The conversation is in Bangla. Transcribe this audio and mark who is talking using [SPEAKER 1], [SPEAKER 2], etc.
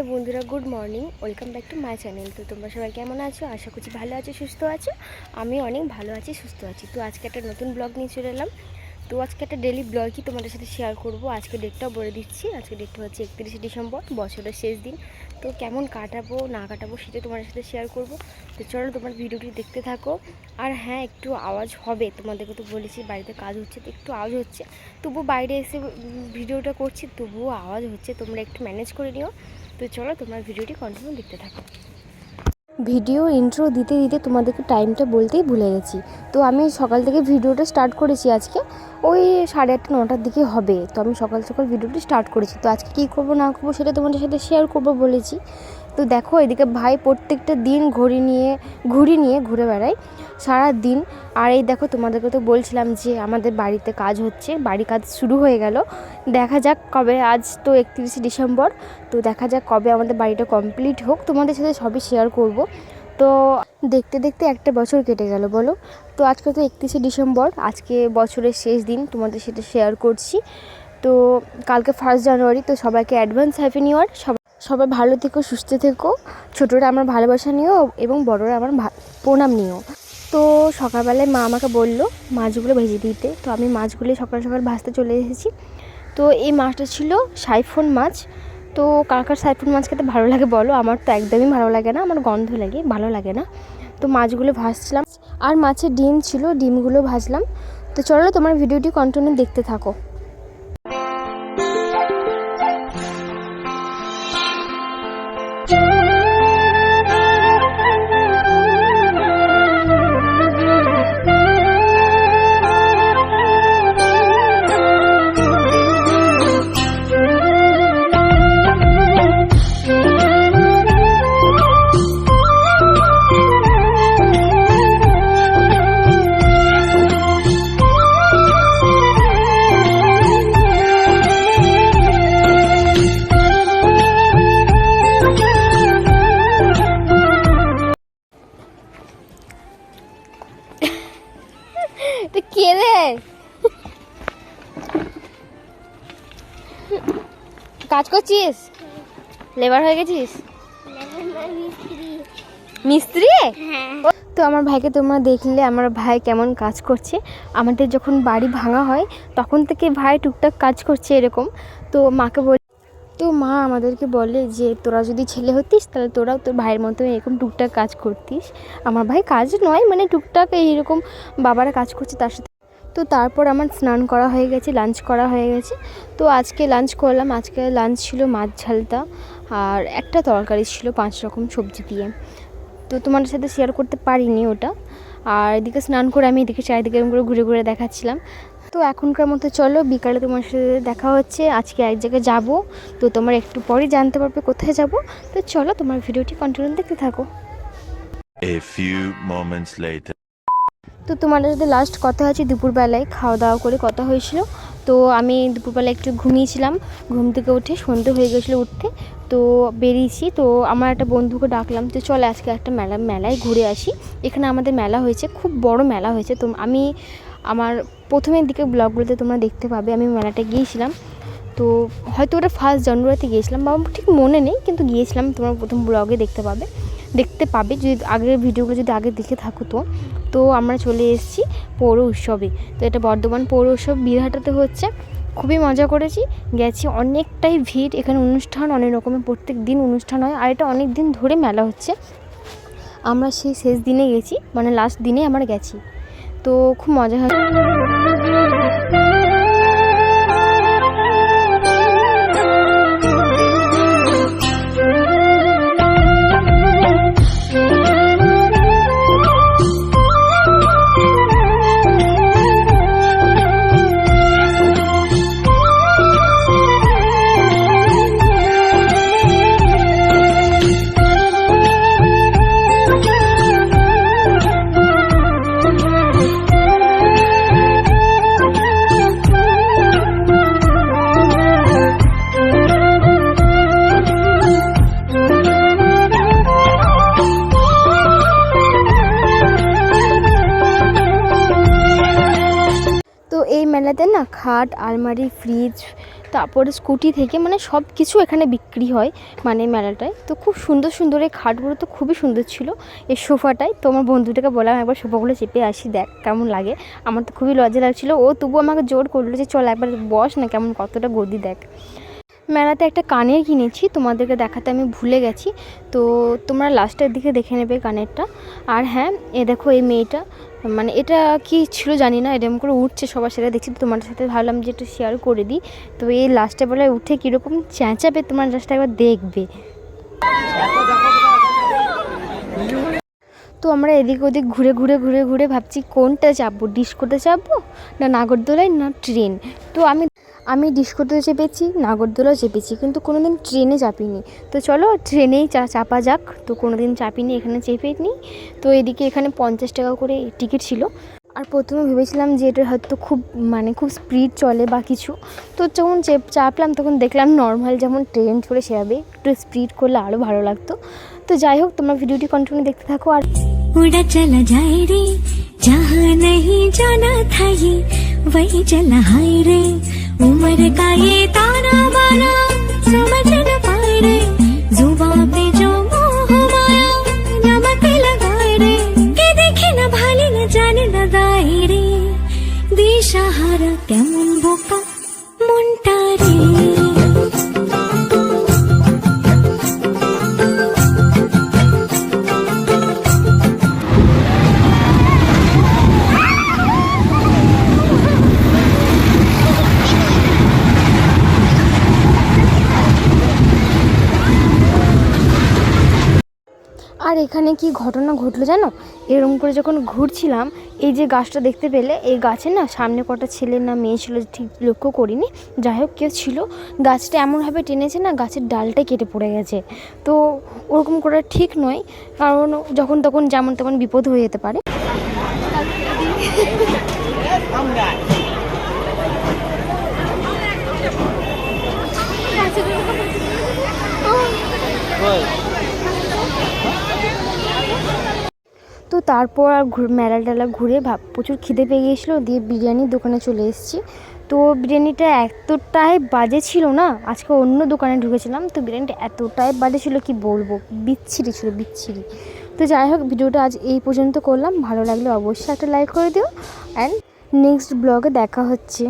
[SPEAKER 1] হ্যালো বন্ধুরা, good morning, welcome back to my channel. তো তোমরা সবাই কেমন আছো? আশা করছি ভালো আছো, সুস্থ আছো। আমি অনেক ভালো আছি, সুস্থ আছি। তো আজকে একটা নতুন ব্লগ নিয়ে চলে এলাম। তো আজকে একটা ডেলি ব্লগই তোমাদের সাথে শেয়ার করব। আজকে ডেটটাও বলে দিচ্ছি। আজকে ডেটটা হচ্ছে 31শে ডিসেম্বর, বছরের শেষ দিন। তো কেমন কাটাবো না কাটাবো সেটা তোমাদের সাথে শেয়ার করব। তো চলো তোমার ভিডিওটি দেখতে থাকো। আর হ্যাঁ, একটু আওয়াজ হবে, তোমাদেরকে তো বলেছি বাড়িতে কাজ হচ্ছে, তো একটু আওয়াজ হচ্ছে। তবুও বাইরে এসে ভিডিওটা করছি, তবুও আওয়াজ হচ্ছে, তোমরা একটু ম্যানেজ করে নিও। তো চলো তোমার ভিডিওটি কন্টিনিউ দেখতে থাকো। ভিডিও ইন্ট্রো দিতে দিতে তোমাদেরকে টাইমটা বলতেই ভুলে গেছি। তো আমি সকাল থেকে ভিডিওটা স্টার্ট করেছি আজকে ওই 8:30 9টার দিকে হবে। তো আমি সকাল সকাল ভিডিওটি স্টার্ট করেছি। তো আজকে কী করবো না করবো সেটা তোমাদের সাথে শেয়ার করবো বলেছি। তো দেখো, এদিকে ভাই প্রত্যেকটা দিন ঘুড়ি নিয়ে ঘুরে বেড়ায় সারা দিন। আর এই দেখো, তোমাদেরকে তো বলছিলাম যে আমাদের বাড়িতে কাজ হচ্ছে, বাড়ি কাজ শুরু হয়ে গেল। দেখা যাক কবে, আজ তো 31শে ডিসেম্বর, তো দেখা যাক কবে আমাদের বাড়িটা কমপ্লিট হোক। তোমাদের সাথে সবই শেয়ার করব। তো দেখতে দেখতে একটা বছর কেটে গেল বলো। তো আজকে তো 31শে ডিসেম্বর, আজকে বছরের শেষ দিন, তোমাদের সাথে শেয়ার করছি। তো কালকে 1 জানুয়ারি, তো সবাইকে অ্যাডভান্স হ্যাপি নিউ ইয়ার। সবাই ভালো থেকো, সুস্থ থেকো। ছোটরা আমার ভালোবাসা নিও এবং বড়রা আমার প্রণাম নিও। তো সকালবেলায় মা আমাকে বললো মাছগুলো ভেজে দিতে। তো আমি মাছগুলো সকাল সকাল ভাজতে চলে এসেছি। তো এই মাছটা ছিল সাইফন মাছ। তো কার কার সাইফন মাছ খেতে ভালো লাগে বলো? আমার তো একদমই ভালো লাগে না, আমার গন্ধ লাগে, ভালো লাগে না। তো মাছগুলো ভাজছিলাম, আর মাছের ডিম ছিল, ডিমগুলো ভাজলাম। তো চলো তোমার ভিডিওটি কন্টিনিউ দেখতে থাকো। তো কে রে, কাজ করছিস? লেবার হয়ে গেছিস? মিস্ত্রি? তো আমার ভাইকে তোমরা দেখলে আমার ভাই কেমন কাজ করছে। আমাদের যখন বাড়ি ভাঙা হয় তখন থেকে ভাই টুকটাক কাজ করছে এরকম। তো মাকে বল, তো মা আমাদেরকে বলে যে তোরা যদি ছেলে হতিস তাহলে তোরাও তোর ভাইয়ের মতো এরকম টুকটাক কাজ করতিস। আমার ভাই কাজ নয়, মানে টুকটাক এইরকম বাবারা কাজ করছে তার সাথে। তো তারপর আমার স্নান করা হয়ে গেছে, লাঞ্চ করা হয়ে গেছে। তো আজকে লাঞ্চ করলাম। আজকে লাঞ্চ ছিল মাছ ঝালটা আর একটা তরকারি ছিল 5 রকম সবজি দিয়ে। তো তোমাদের সাথে শেয়ার করতে পারিনি ওটা। আর এদিকে স্নান করে আমি এদিকে চারিদিকে এরকম করে ঘুরে ঘুরে দেখাচ্ছিলাম। তো এখনকার মতো চলো, বিকালে তোমার সাথে দেখা হচ্ছে। আজকে এক জায়গায় যাব, তো তোমার একটু পরেই জানতে পারবে কোথায় যাব। তো চলো তোমার ভিডিওটি কন্টিনিউ দেখতে থাকো।
[SPEAKER 2] A few moments later.
[SPEAKER 1] তো তোমাদের সাথে লাস্ট কথা হচ্ছে দুপুরবেলায় খাওয়া দাওয়া করে কথা হয়েছিল। তো আমি দুপুরবেলায় একটু ঘুমিয়েছিলাম, ঘুম থেকে উঠে সন্ধে হয়ে গেছিলো উঠতে। তো বেরিয়েছি, তো আমার একটা বন্ধুকে ডাকলাম, তো চলে আজকে একটা মেলায় ঘুরে আসি। এখানে আমাদের মেলা হয়েছে, খুব বড় মেলা হয়েছে। তো আমি আমার প্রথমের দিকে ব্লগগুলোতে তোমরা দেখতে পাবে আমি মেলাটা গিয়েছিলাম। তো হয়তো ওটা 1 জানুয়ারিতে গিয়েছিলাম, বা ঠিক মনে নেই, কিন্তু গিয়েছিলাম। তোমরা প্রথম ব্লগে দেখতে পাবে যদি আগের ভিডিওগুলো যদি আগে দেখে থাকো। তো আমরা চলে এসেছি পৌর উৎসবে। তো এটা বর্ধমান পৌর উৎসব বীরহাটাতে হচ্ছে। খুবই মজা করেছি, গেছি, অনেকটাই ভিড়। এখানে অনুষ্ঠান অনেক রকমের, প্রত্যেক দিন অনুষ্ঠান হয়, আর এটা অনেক দিন ধরে মেলা হচ্ছে। আমরা সেই শেষ দিনে গেছি, মানে লাস্ট দিনে আমরা গেছি। তো খুব মজা হয়। খাট, আলমারি, ফ্রিজ, তারপরে স্কুটি থেকে মানে সব কিছু এখানে বিক্রি হয় মানে মেলাটায়। তো খুব সুন্দর সুন্দর এই খাটগুলো তো খুবই সুন্দর ছিল। এই সোফাটায় তো আমার বন্ধুটাকে বললাম একবার সোফাগুলো চেপে আসি, দেখ কেমন লাগে। আমার তো খুবই লজ্জা লাগছিলো, ও তবুও আমাকে জোর করলো যে চল একবার বস না, কেমন কতটা গদি দেখ। মেলাতে একটা কানের কিনেছি, তোমাদেরকে দেখাতে আমি ভুলে গেছি, তো তোমরা লাস্টের দিকে দেখে নেবে কানেরটা। আর হ্যাঁ, এ দেখো এই মেয়েটা, মানে এটা কি ছিল জানি না, এরকম করে উঠছে সবার সাথে দেখছি, তো তোমাদের সাথে ভাবলাম যে একটু শেয়ার করে দিই। তো এই লাস্টে বেলায় উঠে কীরকম চেঁচাবে তোমরা জাস্ট একবার দেখবে। তো আমরা এদিক ওদিক ঘুরে ঘুরে ঘুরে ঘুরে ভাবছি কোনটা চাপবো, ডিস্কোতে চাপবো না নাগরদোলায় না ট্রেন। তো আমি ডিস্কোতে চেপেছি, নাগরদোলা চেপেছি, কিন্তু কোনো দিন ট্রেনে চাপিনি। তো চলো ট্রেনেই চাপা যাক। তো কোনো দিন চাপিনি, এখানে চেপে নিই। তো এদিকে এখানে 50 টাকা করে টিকিট ছিল। আর প্রথমে ভেবেছিলাম যে এটা হয়তো খুব স্পিড চলে বা কিছু। তো যখন চাপলাম তখন দেখলাম নর্মাল যেমন ট্রেন চলে সেভাবে, একটু স্পিড করলে আরও ভালো লাগতো। তো যাই হোক, তোমরা ভিডিওটি কন্টিনিউ দেখতে থাকো। আর
[SPEAKER 3] उड़ा चला जाए रे जहाँ नहीं जाना था ये वही चला हाय रे उम्र का ये ताना बाना समझ न पाए रे जुबां पे जो मोह माया नमक लगाए रे के देखे न भाले न जाने न दाए रे दिशाहारा केमन बोका मुंटा रे।
[SPEAKER 1] আর এখানে কি ঘটনা ঘটলো জানো, এরকম করে যখন ঘুরছিলাম, এই যে গাছটা দেখতে পেলে, এই গাছে না সামনে কটা ছেলে না মেয়ে ছিল ঠিক লক্ষ্য করিনি, যাই হোক কেউ ছিল, গাছটা এমনভাবে টেনেছে না গাছের ডালটাই কেটে পড়ে গেছে। তো ওরকম করা ঠিক নয়, কারণ যখন তখন যেমন তেমন বিপদ হয়ে যেতে পারে। তো তারপর আর মেলা টেলা ঘুরে প্রচুর খিদে পেয়ে গিয়েছিলো, দিয়ে বিরিয়ানির দোকানে চলে এসেছি। তো বিরিয়ানিটা এতটাই বাজে ছিল না, আজকে অন্য দোকানে ঢুকেছিলাম, তো বিরিয়ানিটা এতটাই বাজে ছিল কি বলবো, বিচ্ছিরি ছিল বিচ্ছিরি। তো যাই হোক, ভিডিওটা আজ এই পর্যন্ত করলাম, ভালো লাগলে অবশ্যই একটা লাইক করে দিও, অ্যান্ড নেক্সট ব্লগে দেখা হচ্ছে।